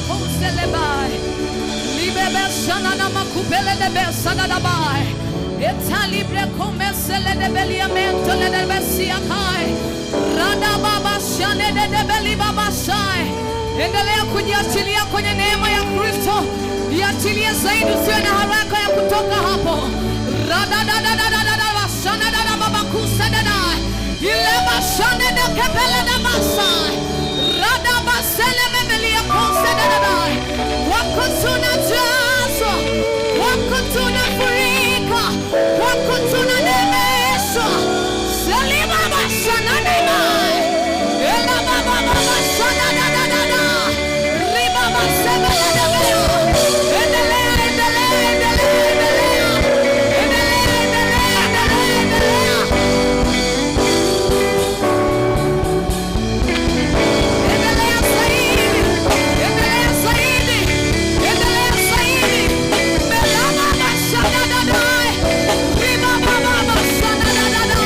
konselebai. Libebe sanana makupele de besana dabai. Eta libre komesele de beliamento le de besia kai. Rada baba shane de beli baba shai. Endelea kujiachilia kwenye neema ya Kristo. Iachilie zaidi, usiwe na haraka ya kutoka hapo. Rada da da da da da da shane da baba kusene da. Ile bashane de kepele de masai. Rada basele mebelia konsene da. Wako tunajazwa, wako tunafurika, wako tunanemeshwa. Selima bashana nema. Ela baba baba shana da da da da. Riba baseme da da da. Endelea, endelea, endelea, endelea. Endelea, endelea, endelea, endelea. Endelea zaidi, endelea zaidi, endelea zaidi. Melama bashana da da. Riba baba bashana da da da.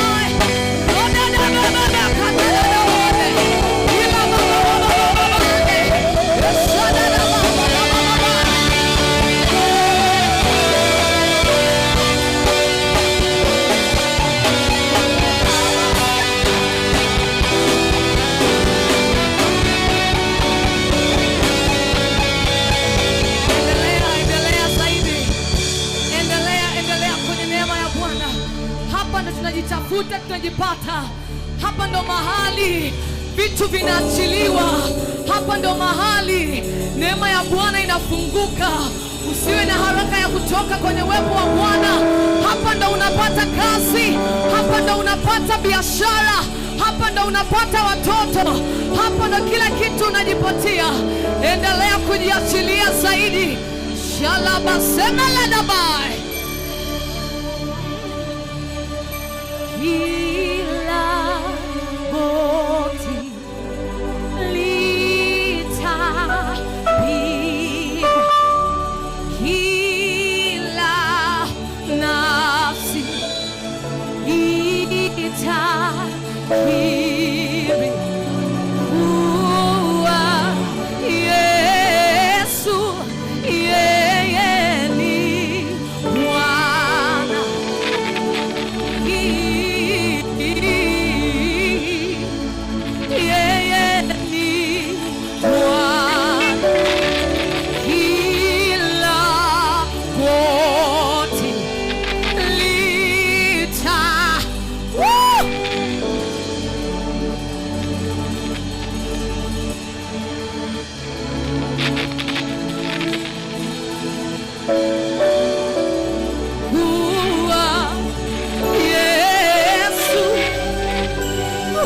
Roda da baba da kata da da. Riba baba baba baba baba. Shana da baba baba baba. Endelea zaidi. Endelea kwenye neema ya Bwana. Hapa ndo tunajitafuta, tunajipata. Hapa ndo mahali vitu vinaachiliwa. Hapa ndo mahali neema ya Bwana inafunguka. Usiwe na haraka ya kutoka kwenye uwepo wa Bwana. Hapa ndo unapata kazi. Hapa ndo unapata biashara. Hapa ndo unapata watoto. Hapa ndo kila kitu unajipatia. Endelea kujiachilia zaidi. Shalaba semela dabai. Kila goti litapiga, kila nafsi itakiri kuwa Yesu yeye ni Bwana. Yeye ni Bwana. Kila goti lita kuwa Yesu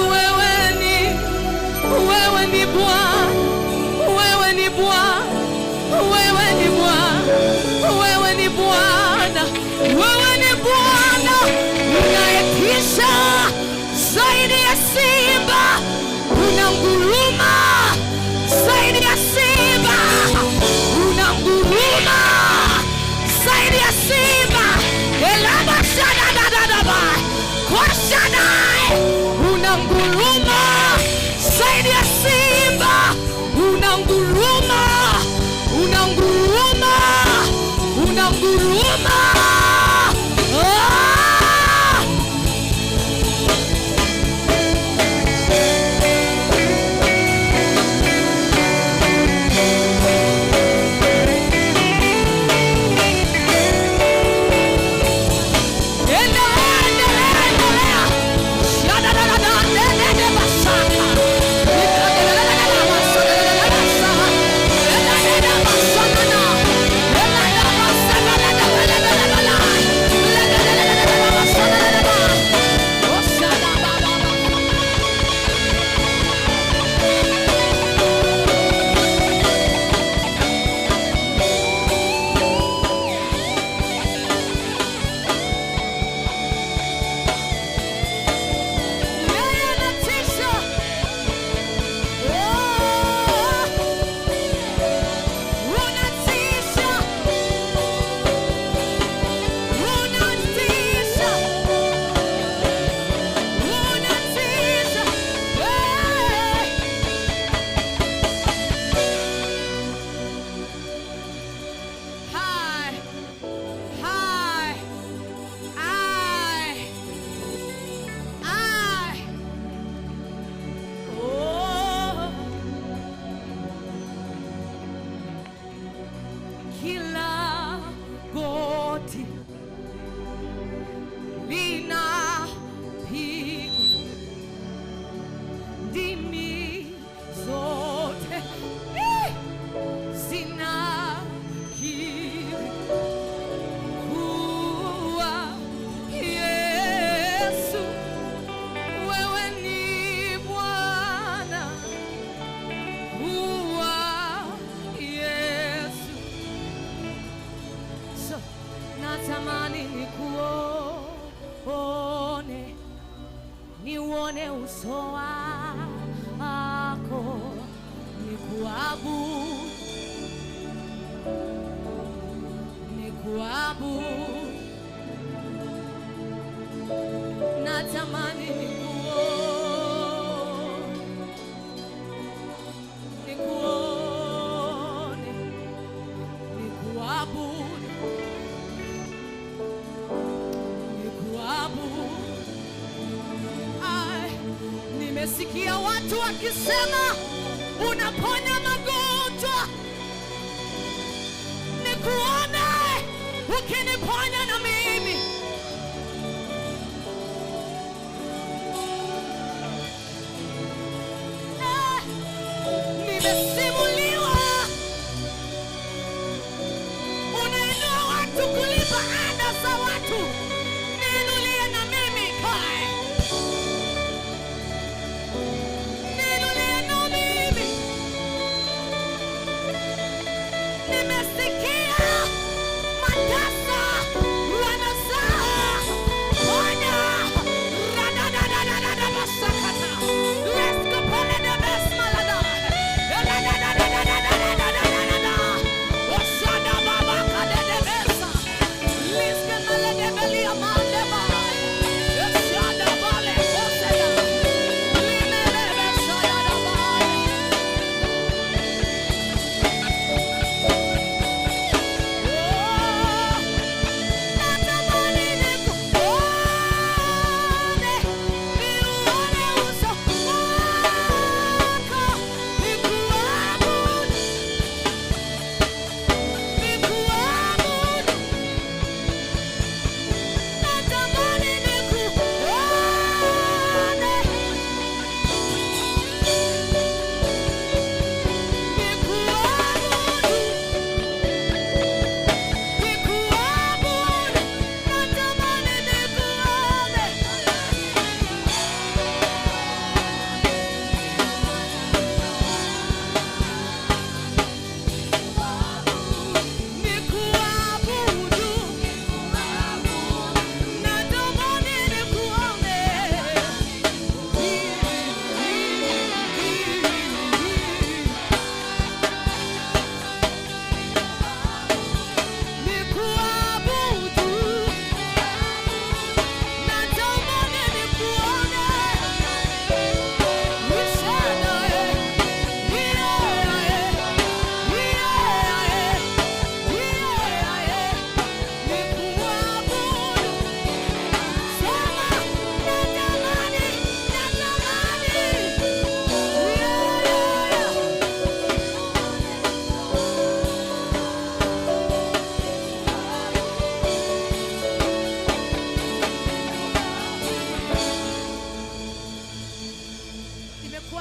wewe ni Bwana, wewe ni Bwana, wewe ni Bwana, wewe ni Bwana, wewe ni Bwana unayetisha zaidi ya simba, unanguruma zaidi ya simba, unanguruma zaidi ya simba. Elaba shada da da da ba kosha nae, unanguruma zaidi ya simba, unanguruma, unanguruma, unanguruma. nikuabudu, natamani nikuone, nikuabudu, nikuabudu. Nimesikia watu wakisema unaponya magonjwa, nikuone ukiniponya na mimi. Nimesimuliwa unainua watu kulipa ada za watu, niinulie na mimi kae. Nimesikia matasa wanazaa ponya radadadadadada masakata let's go pole the best malada radadadadadadadadadada wasada baba kadede besa liske malade belia mandeba esada bale koseda limele besa yada bale.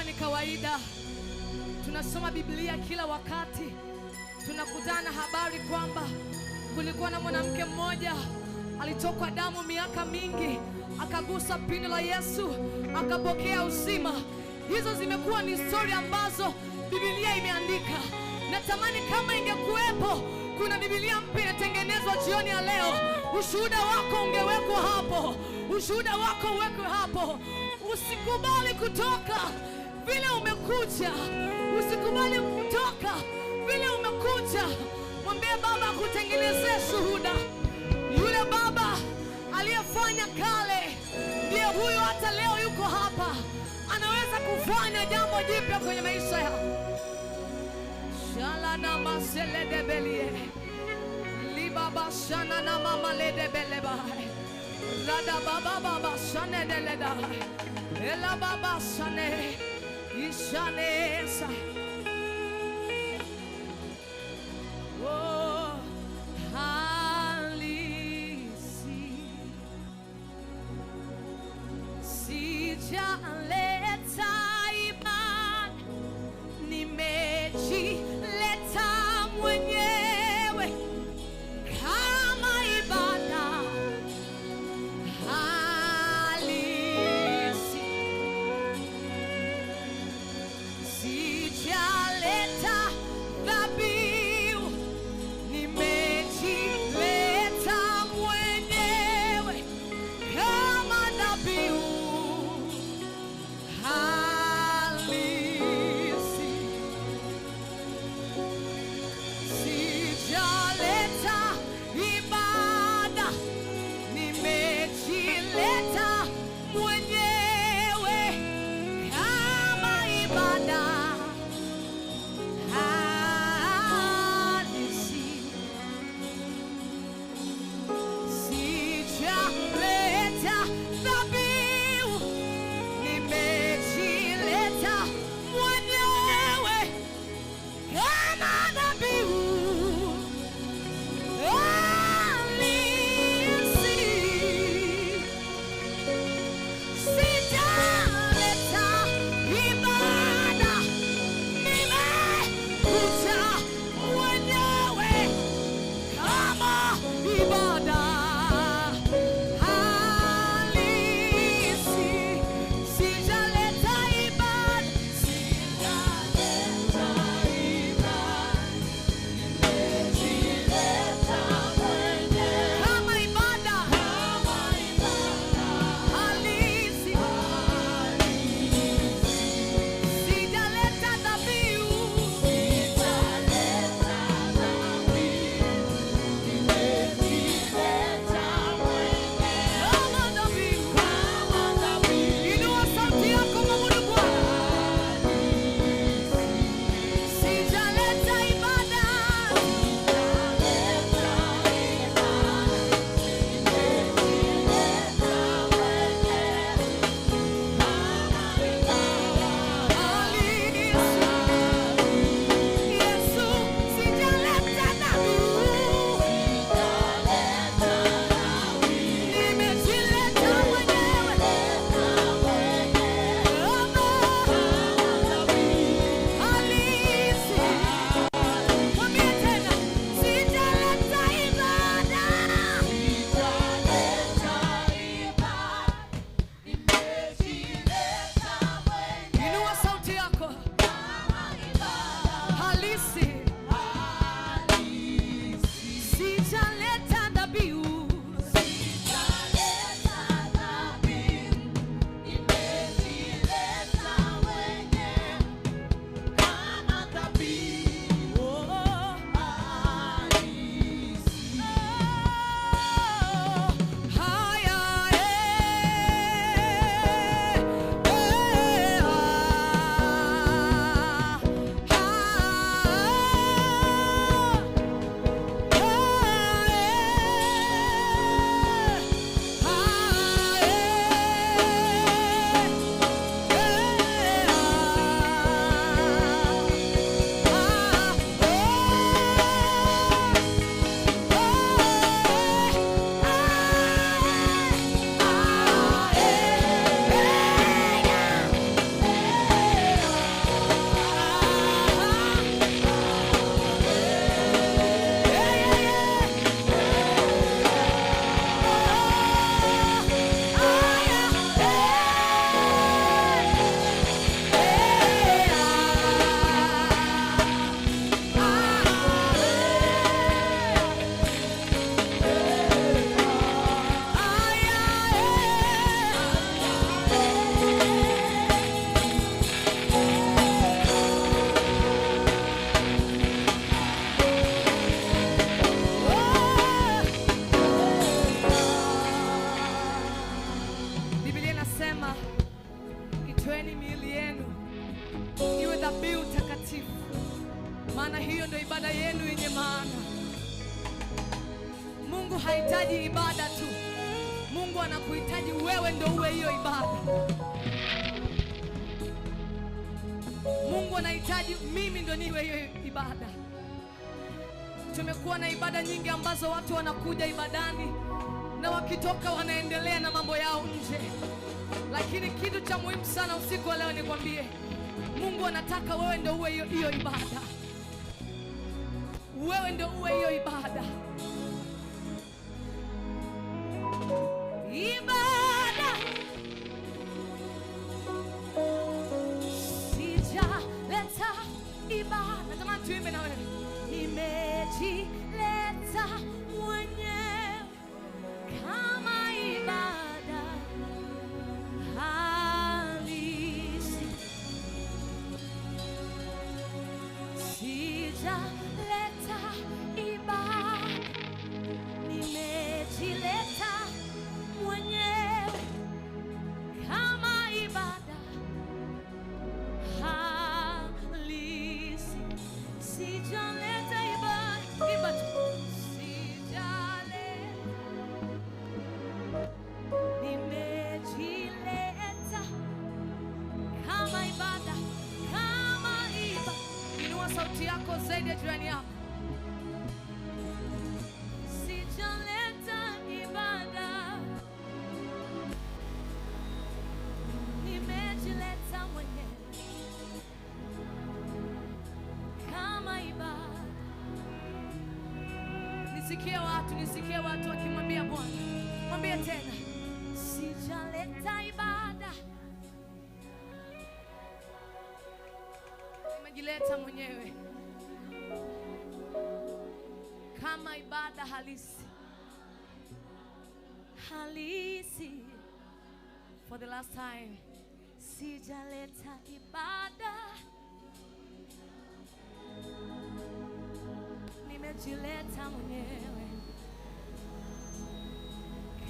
Ni kawaida tunasoma Biblia kila wakati, tunakutana habari kwamba kulikuwa na mwanamke mmoja alitokwa damu miaka mingi, akagusa pindo la Yesu akapokea uzima. Hizo zimekuwa ni story ambazo Biblia imeandika. Natamani kama ingekuwepo kuna Biblia mpya inatengenezwa jioni ya leo, ushuhuda wako ungewekwa hapo, ushuhuda wako uwekwe hapo. Usikubali kutoka vile umekuja, usikubali kutoka vile umekuja. Mwambie Baba akutengenezee shuhuda. Yule Baba aliyefanya kale ndiye huyo hata leo yuko hapa, anaweza kufanya jambo jipya kwenye maisha yako. Shala na masele de belie libaba shana na mama lede beleba rada baba baba shane de leda ela baba shane ishanesa. Oh, halisi sijaleta imani, nimejileta mwenyewe kama ibada halisi. Sija maana hiyo ndio ibada yenu yenye maana. Mungu hahitaji ibada tu, Mungu anakuhitaji wewe ndio uwe hiyo ibada. Mungu anahitaji mimi ndio niwe hiyo ibada. Tumekuwa na ibada nyingi ambazo watu wanakuja ibadani na wakitoka wanaendelea na mambo yao nje, lakini kitu cha muhimu sana usiku wa leo nikwambie, Mungu anataka wewe ndio uwe hiyo ibada. Wewe ndio uwe hiyo ibada. Ibada sijaleta ibada. Natamani tuimbe na wewe. Nimejileta mwenyewe kama ibada halisi. Sijaleta ibada, nimejileta mwenyewe kama ibada halisi. Sijaleta ibada, nimejileta kama ibada, kama ibada. Inua sauti yako zaidi ya jirani yako. Sijaleta ibada, nimejileta mwenyewe kama ibada. Nisikie watu wakimwambia Bwana. Mwambie tena. Sijaleta ibada, nimejileta mwenyewe kama ibada halisi. Halisi. For the last time. Sijaleta ibada, nimejileta mwenyewe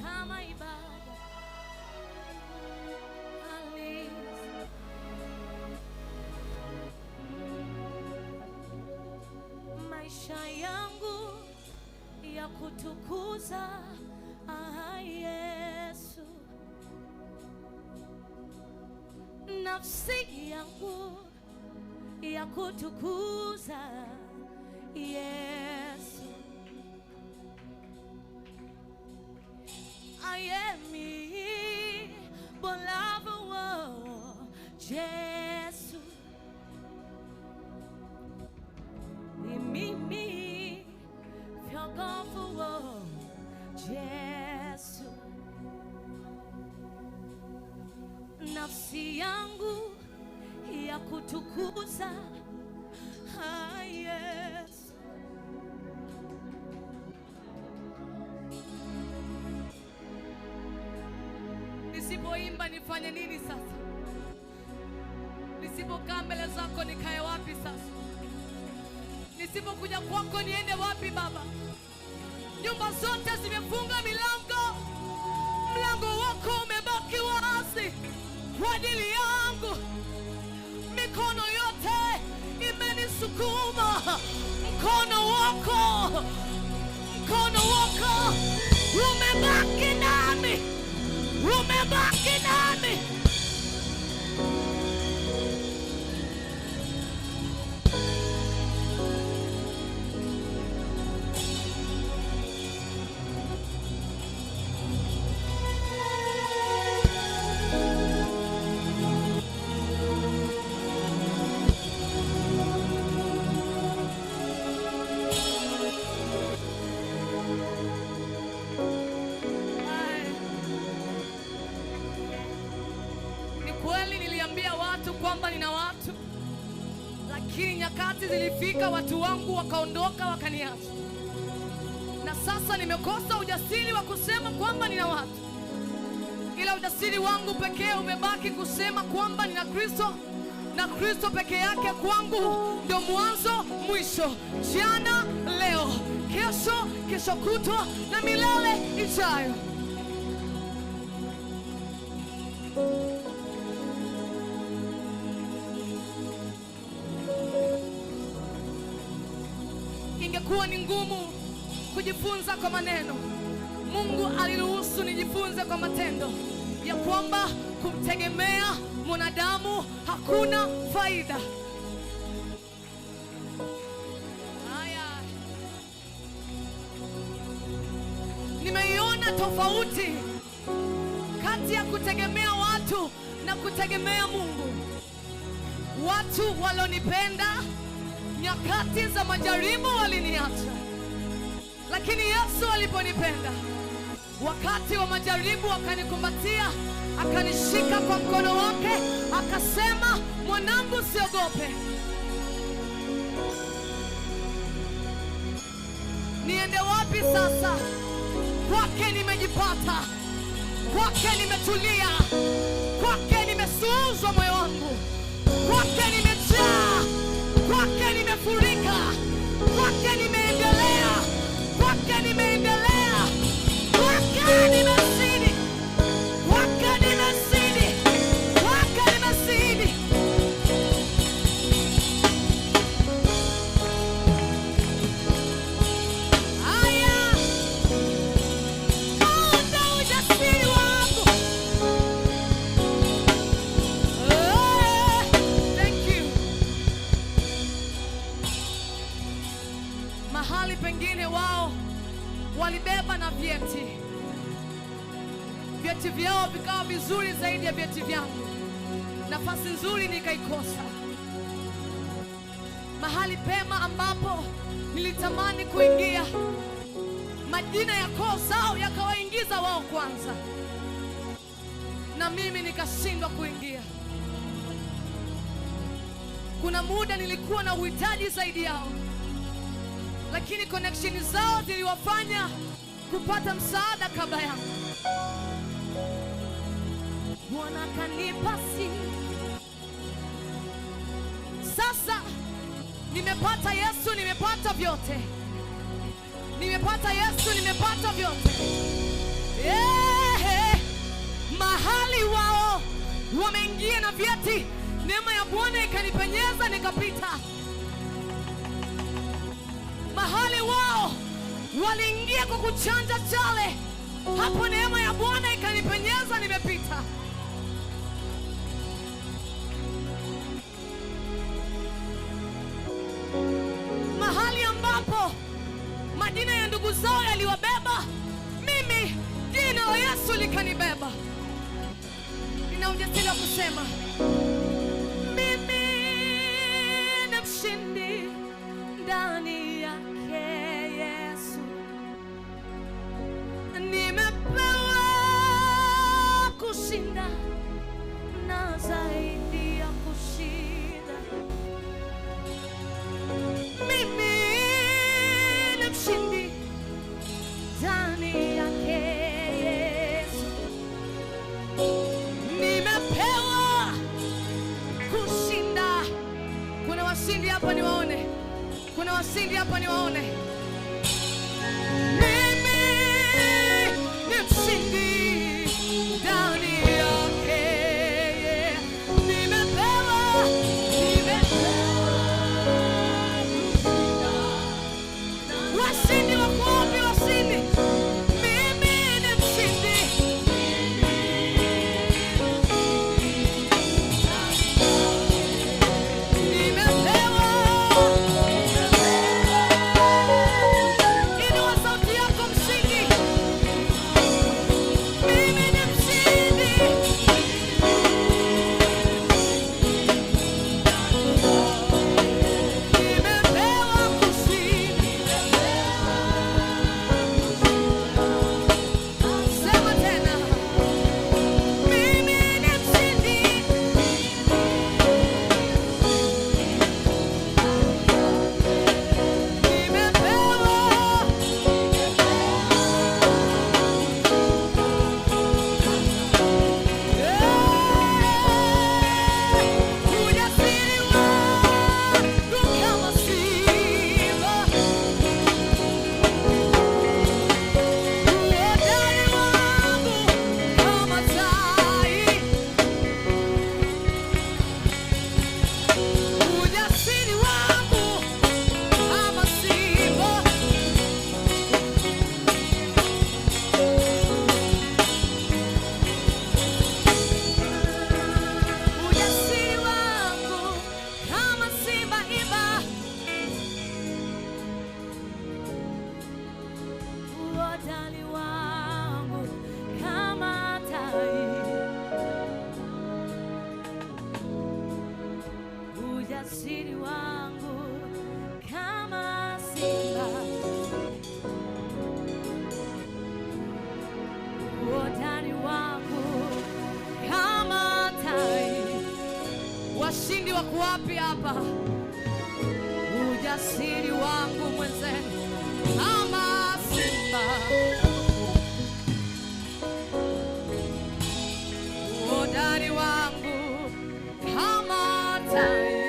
kama ibada halisi. Maisha yangu ya kutukuza Yesu, nafsi yangu ya kutukuza Yesu. I am me, beloved Yesu. Mimi vyogofu Yesu. Nafsi yangu ya kutukuza Yesu. Nisipoimba nifanye nini sasa? Nisipokaa mbele zako nikae wapi sasa? Nisipokuja kwako niende wapi Baba? Nyumba zote zimefunga milango, mlango wako umebaki wazi kwa ajili yangu. Mikono yote imenisukuma, mkono wako umebaki nami, umebaki nami. Kwamba nina watu, lakini nyakati zilifika watu wangu wakaondoka wakaniacha, na sasa nimekosa ujasiri wa kusema kwamba nina watu, ila ujasiri wangu pekee umebaki kusema kwamba nina Kristo, na Kristo pekee yake kwangu ndio mwanzo mwisho, jana, leo, kesho kutwa na milele ijayo. ingekuwa ni ngumu kujifunza kwa maneno, Mungu aliruhusu nijifunze kwa matendo, ya kwamba kumtegemea mwanadamu hakuna faida. Nimeiona tofauti kati ya kutegemea watu na kutegemea Mungu. Watu walionipenda nyakati za majaribu waliniacha, lakini Yesu aliponipenda wakati wa majaribu akanikumbatia, akanishika kwa mkono wake, akasema, mwanangu, usiogope. Niende wapi sasa? Kwake nimejipata, kwake nimetulia, kwake nimesuuzwa moyo wangu, kwake nimejaa, kwake nimefurika, kwake nimeendelea, kwake nimeendelea, kwake nimezidi, kwake nimezidi, kwake nimezidi. Aya, muda ujasiri wangu. Thank you. Mahali pengine wao walibeba na vyeti vyao vikawa vizuri zaidi ya vyeti vyangu, nafasi nzuri nikaikosa. Mahali pema ambapo nilitamani kuingia, majina ya koo zao yakawaingiza wao kwanza, na mimi nikashindwa kuingia. Kuna muda nilikuwa na uhitaji zaidi yao, lakini connection zao ziliwafanya kupata msaada kabla yangu. Bwana kanipa sasa, nimepata Yesu, nimepata vyote. Nimepata Yesu, nimepata vyote. Mahali wao wameingia na vyeti, neema ya Bwana ikanipenyeza nikapita. Mahali wao waliingia kwa kuchanja chale, hapo neema ya Bwana ikanipenyeza nimepita. Mahali ambapo majina ya ndugu zao yaliwabeba, mimi jina la Yesu likanibeba. Nina ujasiri wa kusema mimi ni mshindi ndani yake Yesu. Nimepewa kushinda na zaidi ya kushinda. Mimi ni mshindi ndani yake Yesu. Nimepewa kushinda. Kuna washindi hapa niwaone. Kuna washindi hapa niwaone. Mimi ni mshindi ndani yake. Nimepewa washindi wa kuombi, washindi. Mimi ni mshindi. Nimepewa. Inua sauti yako mshindi. ujasiri wangu kama simba, uhodari wangu kama tai. Washindi wako wapi hapa? Ujasiri wangu mwenzenu kama simba, uhodari wangu kama tai.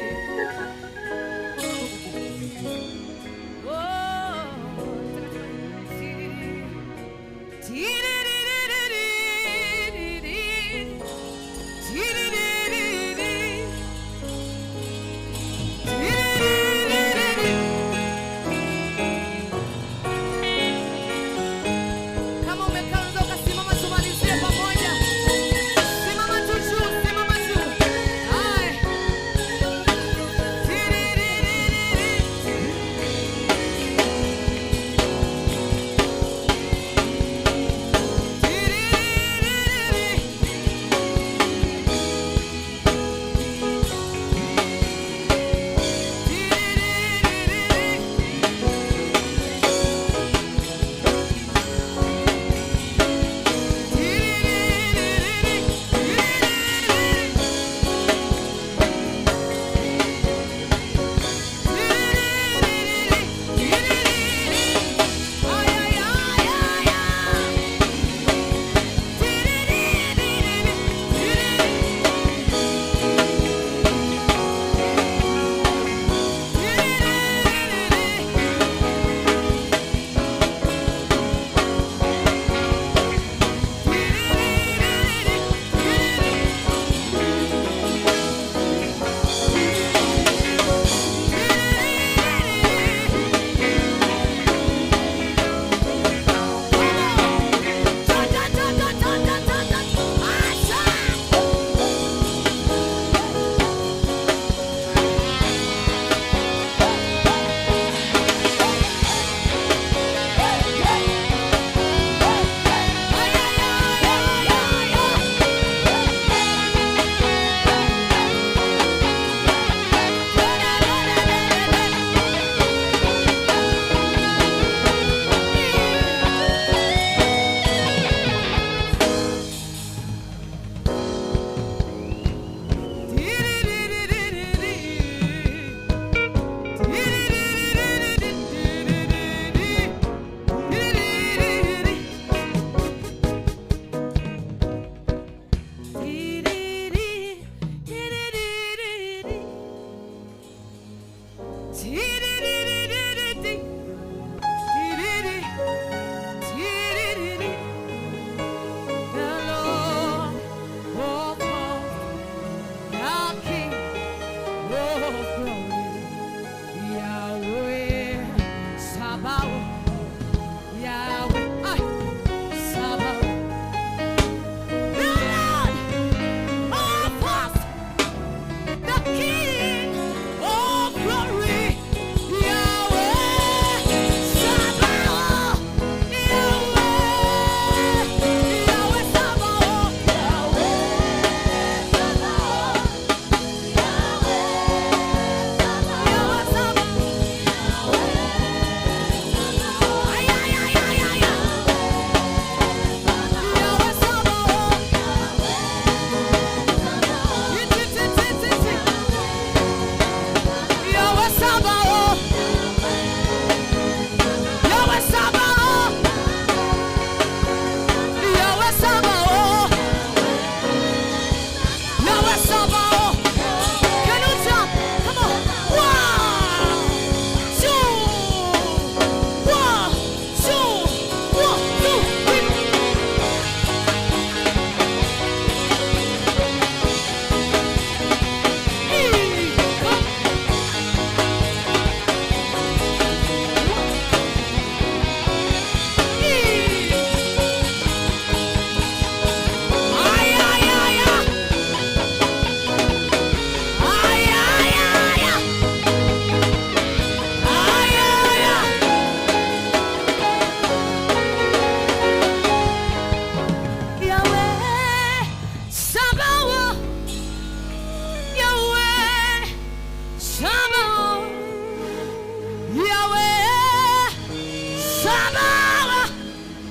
Sabaoth,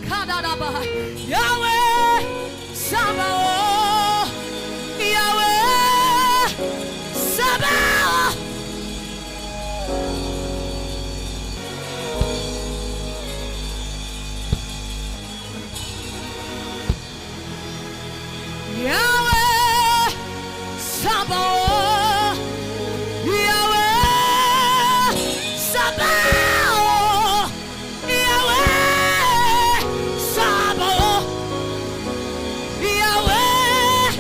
Kadadaba, Yahweh, Sabaoth, Yahweh, Sabaoth. Yahweh, Sabaoth, Yahweh, Sabaoth, Yahweh, Sabaoth, Yahweh,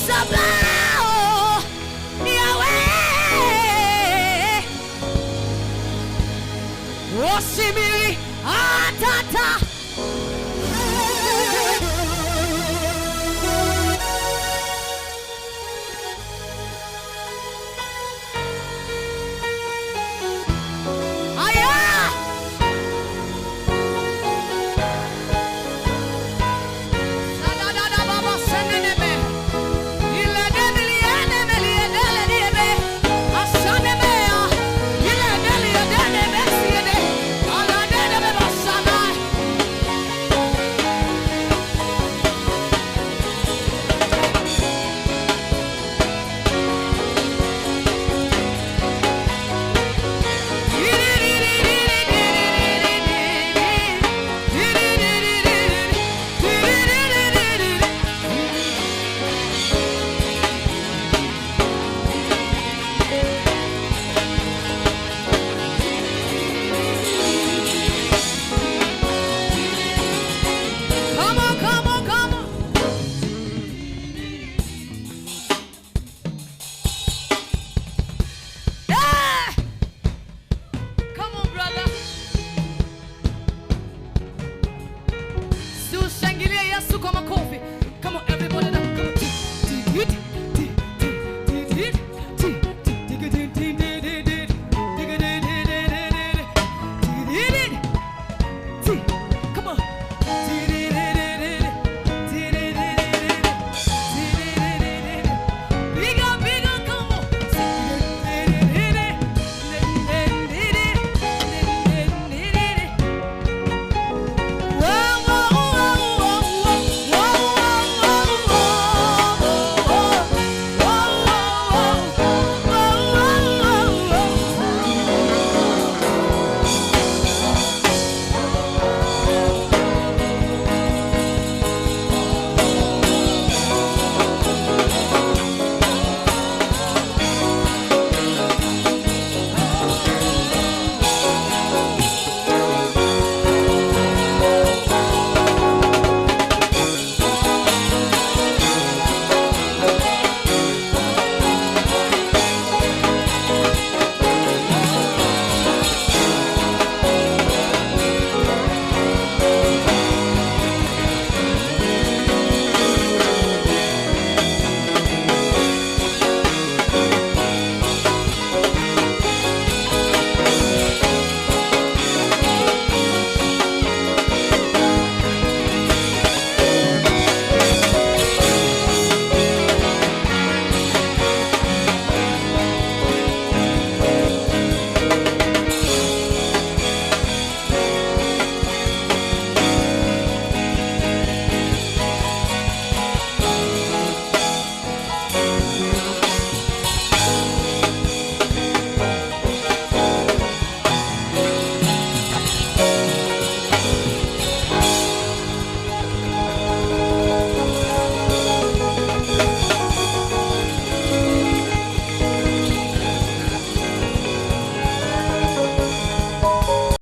Sabaoth, Yahweh. Osimiri atata.